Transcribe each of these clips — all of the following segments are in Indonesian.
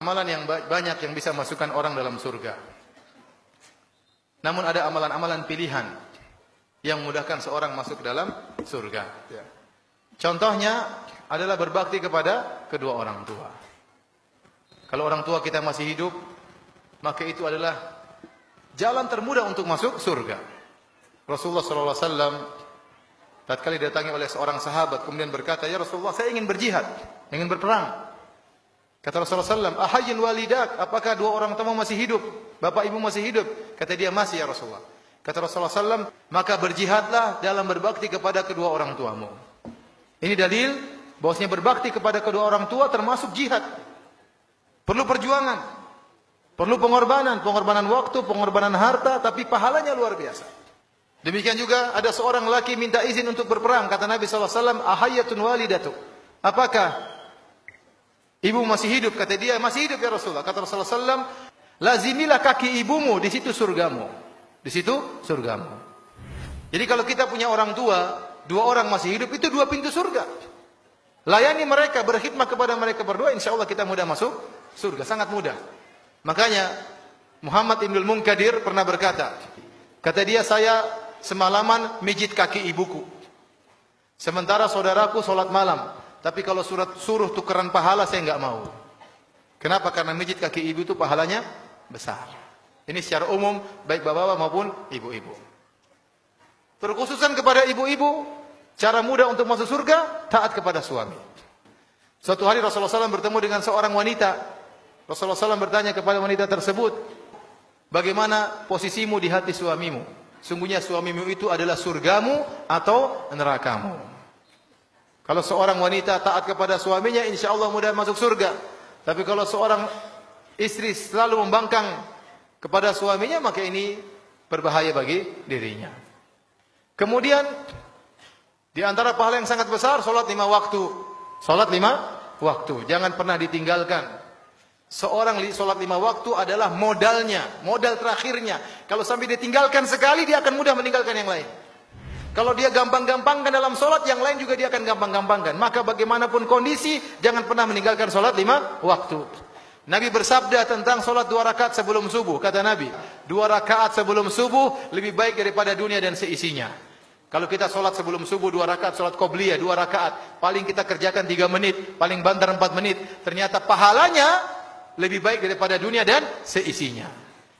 amalan yang banyak yang bisa masukkan orang dalam surga. Namun ada amalan-amalan pilihan yang memudahkan seorang masuk ke dalam surga. Contohnya adalah berbakti kepada kedua orang tua. Kalau orang tua kita masih hidup, maka itu adalah jalan termudah untuk masuk surga. Rasulullah SAW tatkala didatangi oleh seorang sahabat kemudian berkata, "Ya Rasulullah, saya ingin berjihad, ingin berperang." Kata Rasulullah SAW, "Ahayyun walidak?" Apakah dua orang tuamu masih hidup? Bapak ibu masih hidup? Kata dia, "Masih ya Rasulullah." Kata Rasulullah SAW, "Maka berjihadlah dalam berbakti kepada kedua orang tuamu." Ini dalil bahwasanya berbakti kepada kedua orang tua termasuk jihad. Perlu perjuangan, perlu pengorbanan, pengorbanan waktu, pengorbanan harta, tapi pahalanya luar biasa. Demikian juga ada seorang laki minta izin untuk berperang. Kata Nabi SAW, "Ahayyatun walidatu?" Apakah ibu masih hidup? Kata dia, "Masih hidup ya Rasulullah." Kata Rasulullah SAW, "Lazimilah kaki ibumu, di situ surgamu." Di situ surgamu. Jadi kalau kita punya orang tua, dua orang masih hidup, itu dua pintu surga. Layani mereka, berkhidmat kepada mereka berdua, insya Allah kita mudah masuk surga, sangat mudah. Makanya Muhammad Ibnul Munkadir pernah berkata, kata dia, "Saya semalaman mijit kaki ibuku, sementara saudaraku sholat malam. Tapi kalau suruh tukeran pahala saya enggak mau." Kenapa? Karena mijit kaki ibu itu pahalanya besar. Ini secara umum baik bapak-bapak maupun ibu-ibu. Terkhususan kepada ibu-ibu, cara mudah untuk masuk surga, taat kepada suami. Suatu hari Rasulullah SAW bertemu dengan seorang wanita. Rasulullah SAW bertanya kepada wanita tersebut, "Bagaimana posisimu di hati suamimu? Sungguhnya suamimu itu adalah surgamu atau nerakamu?" Kalau seorang wanita taat kepada suaminya, insya Allah mudah masuk surga. Tapi kalau seorang istri selalu membangkang kepada suaminya, maka ini berbahaya bagi dirinya. Kemudian di antara pahala yang sangat besar, salat 5 waktu. Salat 5 waktu, jangan pernah ditinggalkan. Seorang salat 5 waktu adalah modalnya, modal terakhirnya. Kalau sampai ditinggalkan sekali, dia akan mudah meninggalkan yang lain. Kalau dia gampang-gampangkan dalam salat, yang lain juga dia akan gampang-gampangkan. Maka bagaimanapun kondisi, jangan pernah meninggalkan salat 5 waktu. Nabi bersabda tentang solat 2 rakaat sebelum subuh. Kata Nabi, 2 rakaat sebelum subuh lebih baik daripada dunia dan seisinya. Kalau kita solat sebelum subuh 2 rakaat, solat qobliyah 2 rakaat, paling kita kerjakan 3 menit, paling banter 4 menit. Ternyata pahalanya lebih baik daripada dunia dan seisinya.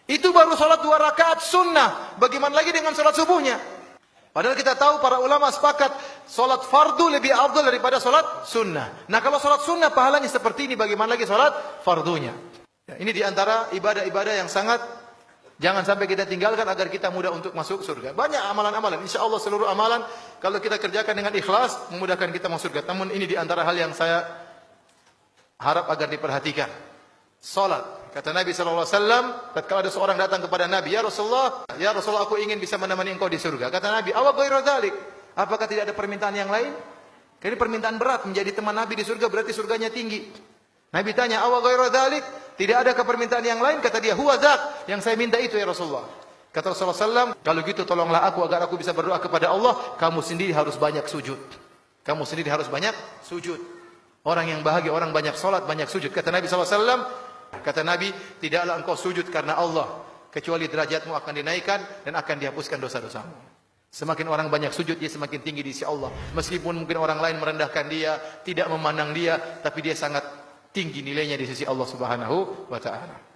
Itu baru solat 2 rakaat sunnah. Bagaimana lagi dengan solat subuhnya? Padahal kita tahu para ulama sepakat solat fardu lebih afdal daripada solat sunnah. Nah kalau solat sunnah pahalanya seperti ini, bagaimana lagi solat fardunya? Ya, ini diantara ibadah-ibadah yang sangat jangan sampai kita tinggalkan agar kita mudah untuk masuk surga. Banyak amalan-amalan. Insya Allah seluruh amalan kalau kita kerjakan dengan ikhlas memudahkan kita masuk surga. Namun ini diantara hal yang saya harap agar diperhatikan. Salat. Kata Nabi SAW, tatkala ada seorang datang kepada Nabi, "Ya Rasulullah, aku ingin bisa menemani engkau di surga." Kata Nabi, "Awa ghairu dzalik?" Apakah tidak ada permintaan yang lain? Karena permintaan berat, menjadi teman Nabi di surga berarti surganya tinggi. Nabi tanya, "Awa ghairu dzalik?" Tidak ada permintaan yang lain? Kata dia, "Huwa dzak." Yang saya minta itu ya Rasulullah. Kata Rasulullah SAW, "Kalau gitu tolonglah aku agar aku bisa berdoa kepada Allah. Kamu sendiri harus banyak sujud." Kamu sendiri harus banyak sujud. Orang yang bahagia, orang banyak salat, banyak sujud. Kata Nabi SAW, kata Nabi, "Tidaklah engkau sujud karena Allah, kecuali derajatmu akan dinaikkan dan akan dihapuskan dosa-dosamu." Semakin orang banyak sujud, dia semakin tinggi di sisi Allah. Meskipun mungkin orang lain merendahkan dia, tidak memandang dia, tapi dia sangat tinggi nilainya di sisi Allah Subhanahu wa ta'ala.